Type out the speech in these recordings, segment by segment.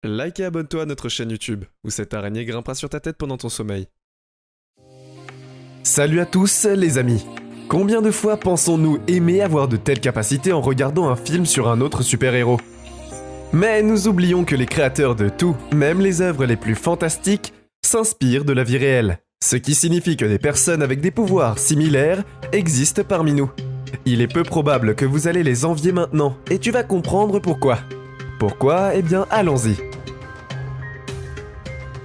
Like et abonne-toi à notre chaîne YouTube, où cette araignée grimpera sur ta tête pendant ton sommeil. Salut à tous les amis. Combien de fois pensons-nous aimer avoir de telles capacités en regardant un film sur un autre super-héros? Mais nous oublions que les créateurs de tout, même les œuvres les plus fantastiques, s'inspirent de la vie réelle. Ce qui signifie que des personnes avec des pouvoirs similaires existent parmi nous. Il est peu probable que vous allez les envier maintenant, et tu vas comprendre pourquoi. Pourquoi? Eh bien, allons-y.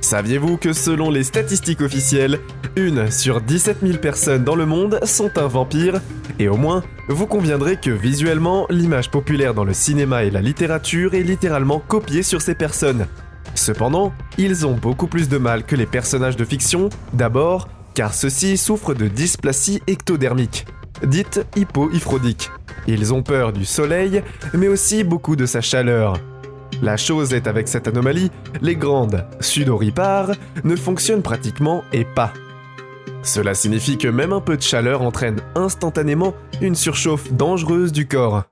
Saviez-vous que selon les statistiques officielles, 1 sur 17 000 personnes dans le monde sont un vampire? Et au moins, vous conviendrez que visuellement, l'image populaire dans le cinéma et la littérature est littéralement copiée sur ces personnes. Cependant, ils ont beaucoup plus de mal que les personnages de fiction, d'abord, car ceux-ci souffrent de dysplasie ectodermique, dite hypoifrodique. Ils ont peur du soleil, mais aussi beaucoup de sa chaleur. La chose est avec cette anomalie, les grandes sudoripares ne fonctionnent pratiquement et pas. Cela signifie que même un peu de chaleur entraîne instantanément une surchauffe dangereuse du corps.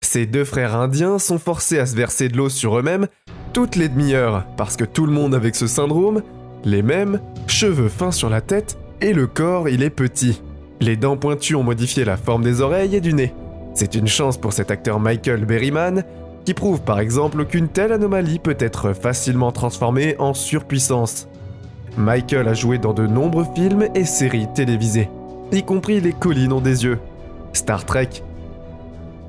Ces deux frères indiens sont forcés à se verser de l'eau sur eux-mêmes toutes les demi-heures parce que tout le monde avec ce syndrome, les mêmes, cheveux fins sur la tête et le corps il est petit. Les dents pointues ont modifié la forme des oreilles et du nez. C'est une chance pour cet acteur Michael Berryman qui prouve par exemple qu'une telle anomalie peut être facilement transformée en surpuissance. Michael a joué dans de nombreux films et séries télévisées, y compris Les Collines ont des yeux, Star Trek,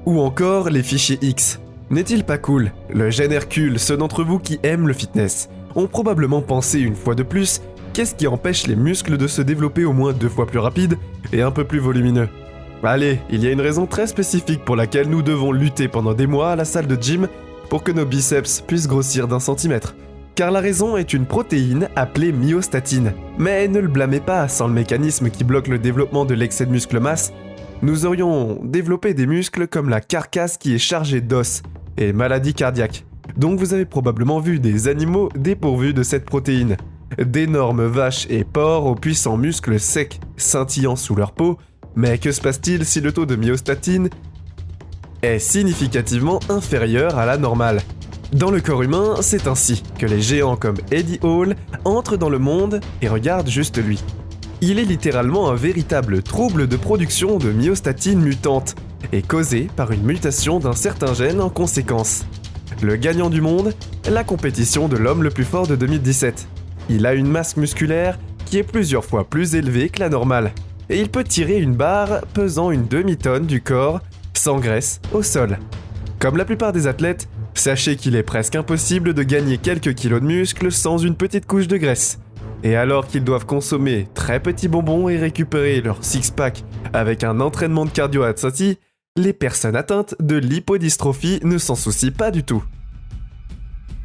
ou encore Les Fichiers X. N'est-il pas cool? Le gène Hercule, ceux d'entre vous qui aiment le fitness, ont probablement pensé une fois de plus qu'est-ce qui empêche les muscles de se développer au moins 2 fois plus rapide et un peu plus volumineux. Allez, il y a une raison très spécifique pour laquelle nous devons lutter pendant des mois à la salle de gym pour que nos biceps puissent grossir d'1 centimètre. Car la raison est une protéine appelée myostatine. Mais ne le blâmez pas, sans le mécanisme qui bloque le développement de l'excès de muscle masse, nous aurions développé des muscles comme la carcasse qui est chargée d'os et maladies cardiaques. Donc vous avez probablement vu des animaux dépourvus de cette protéine. D'énormes vaches et porcs aux puissants muscles secs, scintillant sous leur peau. Mais que se passe-t-il si le taux de myostatine est significativement inférieur à la normale? Dans le corps humain, c'est ainsi que les géants comme Eddie Hall entrent dans le monde et regardent juste lui. Il est littéralement un véritable trouble de production de myostatine mutante et causé par une mutation d'un certain gène en conséquence. Le gagnant du monde, la compétition de l'homme le plus fort de 2017. Il a une masse musculaire qui est plusieurs fois plus élevée que la normale. Et il peut tirer une barre pesant une demi-tonne du corps, sans graisse, au sol. Comme la plupart des athlètes, sachez qu'il est presque impossible de gagner quelques kilos de muscles sans une petite couche de graisse. Et alors qu'ils doivent consommer très petits bonbons et récupérer leur six-pack avec un entraînement de cardio assorti, les personnes atteintes de lipodystrophie ne s'en soucient pas du tout.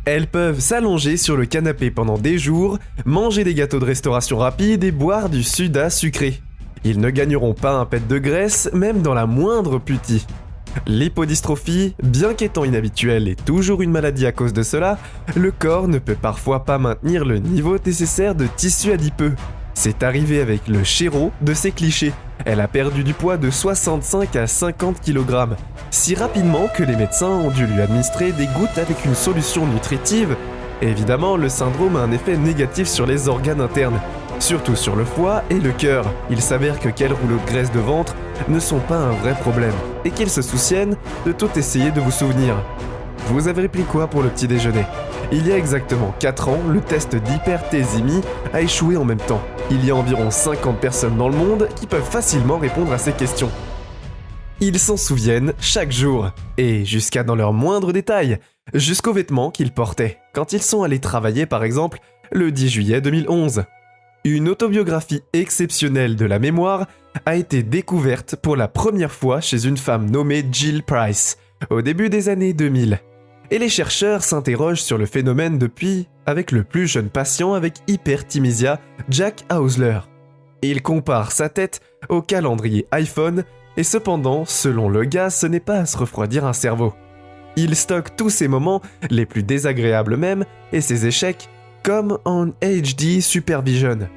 Elles peuvent s'allonger sur le canapé pendant des jours, manger des gâteaux de restauration rapide et boire du soda sucré. Ils ne gagneront pas un pet de graisse, même dans la moindre putie. L'hypodystrophie, bien qu'étant inhabituelle et toujours une maladie à cause de cela, le corps ne peut parfois pas maintenir le niveau nécessaire de tissu adipeux. C'est arrivé avec le Chéreau de ces clichés. Elle a perdu du poids de 65 à 50 kg, si rapidement que les médecins ont dû lui administrer des gouttes avec une solution nutritive. Évidemment, le syndrome a un effet négatif sur les organes internes. Surtout sur le foie et le cœur. Il s'avère que quels rouleaux de graisse de ventre ne sont pas un vrai problème et qu'ils se souciennent de tout essayer de vous souvenir. Vous avez pris quoi pour le petit déjeuner? Il y a exactement 4 ans, le test d'hyperthésémie a échoué en même temps. Il y a environ 50 personnes dans le monde qui peuvent facilement répondre à ces questions. Ils s'en souviennent chaque jour, et jusqu'à dans leurs moindres détails, jusqu'aux vêtements qu'ils portaient, quand ils sont allés travailler par exemple le 10 juillet 2011. Une autobiographie exceptionnelle de la mémoire a été découverte pour la première fois chez une femme nommée Jill Price, au début des années 2000. Et les chercheurs s'interrogent sur le phénomène depuis avec le plus jeune patient avec hyperthymésia, Jack Hausler. Ils comparent sa tête au calendrier iPhone, et cependant, selon le gars, ce n'est pas à se refroidir un cerveau. Il stocke tous ses moments, les plus désagréables même, et ses échecs, comme en HD Supervision.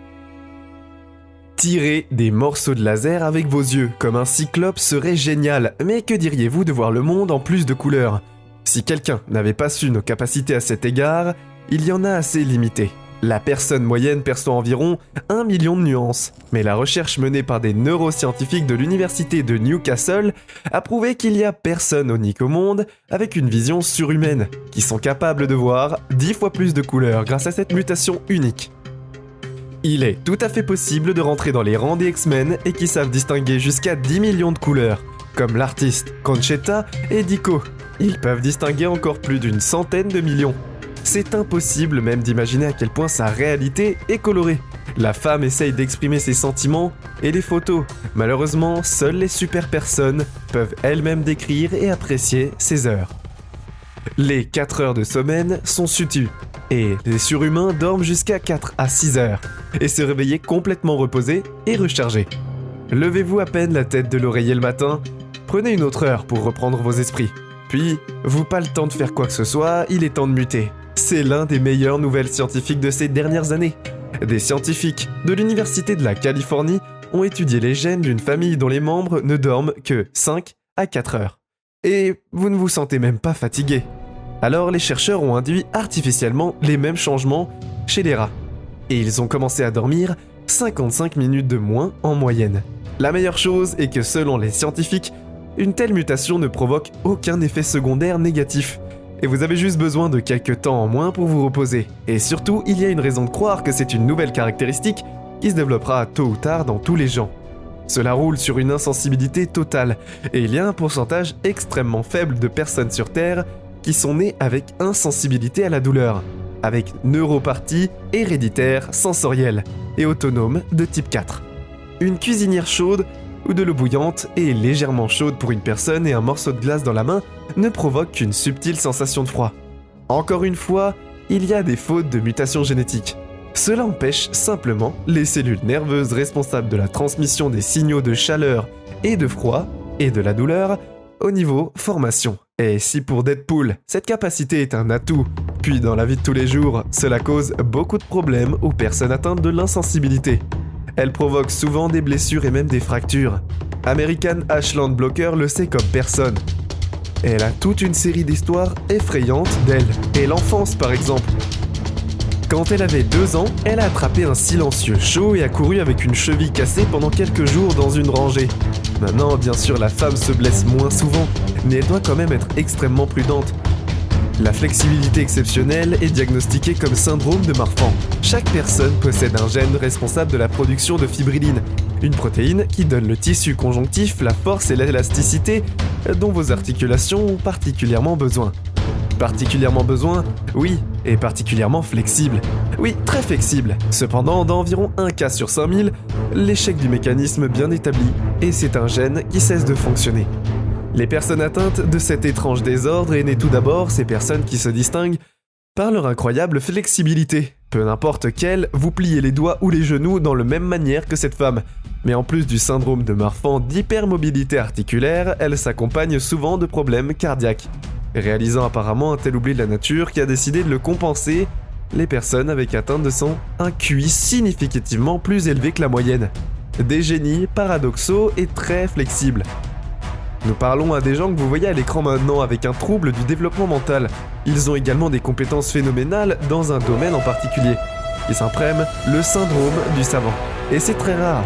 Tirer des morceaux de laser avec vos yeux, comme un cyclope serait génial, mais que diriez-vous de voir le monde en plus de couleurs? Si quelqu'un n'avait pas su nos capacités à cet égard, il y en a assez limité. La personne moyenne perçoit environ 1 million de nuances, mais la recherche menée par des neuroscientifiques de l'université de Newcastle a prouvé qu'il y a personne unique au monde avec une vision surhumaine, qui sont capables de voir 10 fois plus de couleurs grâce à cette mutation unique. Il est tout à fait possible de rentrer dans les rangs des X-Men et qui savent distinguer jusqu'à 10 millions de couleurs, comme l'artiste Conchetta et Dico. Ils peuvent distinguer encore plus d'une centaine de millions. C'est impossible même d'imaginer à quel point sa réalité est colorée. La femme essaye d'exprimer ses sentiments et les photos. Malheureusement, seules les super personnes peuvent elles-mêmes décrire et apprécier ces heures. Les 4 heures de sommeil sont sutues, et les surhumains dorment jusqu'à 4 à 6 heures, et se réveiller complètement reposés et rechargés. Levez-vous à peine la tête de l'oreiller le matin, prenez une autre heure pour reprendre vos esprits. Puis, vous pas le temps de faire quoi que ce soit, il est temps de muter. C'est l'un des meilleures nouvelles scientifiques de ces dernières années. Des scientifiques de l'Université de la Californie ont étudié les gènes d'une famille dont les membres ne dorment que 5 à 4 heures. Et vous ne vous sentez même pas fatigué. Alors les chercheurs ont induit artificiellement les mêmes changements chez les rats. Et ils ont commencé à dormir 55 minutes de moins en moyenne. La meilleure chose est que selon les scientifiques, une telle mutation ne provoque aucun effet secondaire négatif. Et vous avez juste besoin de quelques temps en moins pour vous reposer. Et surtout, il y a une raison de croire que c'est une nouvelle caractéristique qui se développera tôt ou tard dans tous les gens. Cela roule sur une insensibilité totale, et il y a un pourcentage extrêmement faible de personnes sur Terre qui sont nées avec insensibilité à la douleur, avec neuropathie héréditaire sensorielle et autonome de type 4. Une cuisinière chaude ou de l'eau bouillante et légèrement chaude pour une personne et un morceau de glace dans la main ne provoquent qu'une subtile sensation de froid. Encore une fois, il y a des fautes de mutation génétique. Cela empêche simplement les cellules nerveuses responsables de la transmission des signaux de chaleur et de froid et de la douleur au niveau formation. Et si pour Deadpool, cette capacité est un atout, puis dans la vie de tous les jours, cela cause beaucoup de problèmes aux personnes atteintes de l'insensibilité. Elle provoque souvent des blessures et même des fractures. American Ashland Blocker le sait comme personne. Elle a toute une série d'histoires effrayantes d'elle, et l'enfance par exemple. Quand elle avait 2 ans, elle a attrapé un silencieux chaud et a couru avec une cheville cassée pendant quelques jours dans une rangée. Maintenant, bien sûr, la femme se blesse moins souvent, mais elle doit quand même être extrêmement prudente. La flexibilité exceptionnelle est diagnostiquée comme syndrome de Marfan. Chaque personne possède un gène responsable de la production de fibrilline, une protéine qui donne le tissu conjonctif, la force et l'élasticité dont vos articulations ont particulièrement besoin. Particulièrement besoin, oui, et particulièrement flexible. Oui, très flexible. Cependant, dans environ 1 cas sur 5000, l'échec du mécanisme bien établi, et c'est un gène qui cesse de fonctionner. Les personnes atteintes de cet étrange désordre est né tout d'abord ces personnes qui se distinguent par leur incroyable flexibilité. Peu n'importe quelle, vous pliez les doigts ou les genoux dans la même manière que cette femme. Mais en plus du syndrome de Marfan d'hypermobilité articulaire, elle s'accompagne souvent de problèmes cardiaques, réalisant apparemment un tel oubli de la nature qui a décidé de le compenser. Les personnes avec atteinte de sont un QI significativement plus élevé que la moyenne. Des génies paradoxaux et très flexibles. Nous parlons à des gens que vous voyez à l'écran maintenant avec un trouble du développement mental. Ils ont également des compétences phénoménales dans un domaine en particulier, qui s'imprime le syndrome du savant. Et c'est très rare.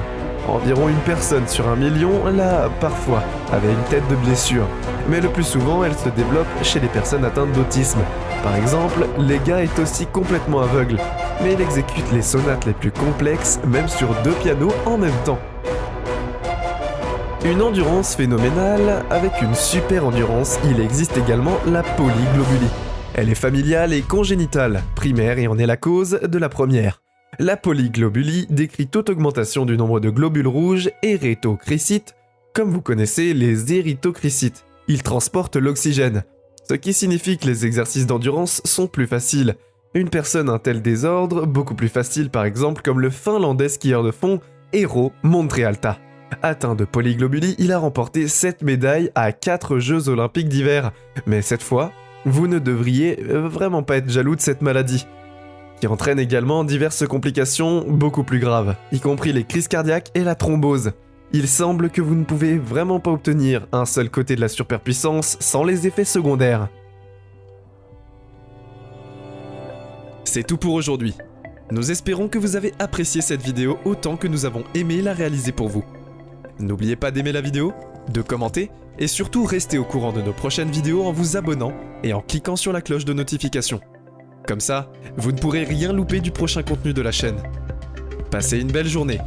Environ une personne sur 1 million l'a parfois, avec une tête de blessure. Mais le plus souvent, elle se développe chez les personnes atteintes d'autisme. Par exemple, les gars est aussi complètement aveugle, mais il exécute les sonates les plus complexes, même sur 2 pianos en même temps. Une endurance phénoménale, avec une super endurance, il existe également la polyglobulie. Elle est familiale et congénitale, primaire et en est la cause de la première. La polyglobulie décrit toute augmentation du nombre de globules rouges érythrocytes, comme vous connaissez les érythrocytes. Ils transportent l'oxygène, ce qui signifie que les exercices d'endurance sont plus faciles. Une personne a un tel désordre, beaucoup plus facile par exemple comme le finlandais skieur de fond Eero Montrealta. Atteint de polyglobulie, il a remporté 7 médailles à 4 Jeux Olympiques d'hiver. Mais cette fois, vous ne devriez vraiment pas être jaloux de cette maladie, qui entraîne également diverses complications beaucoup plus graves, y compris les crises cardiaques et la thrombose. Il semble que vous ne pouvez vraiment pas obtenir un seul côté de la superpuissance sans les effets secondaires. C'est tout pour aujourd'hui. Nous espérons que vous avez apprécié cette vidéo autant que nous avons aimé la réaliser pour vous. N'oubliez pas d'aimer la vidéo, de commenter et surtout restez au courant de nos prochaines vidéos en vous abonnant et en cliquant sur la cloche de notification. Comme ça, vous ne pourrez rien louper du prochain contenu de la chaîne. Passez une belle journée.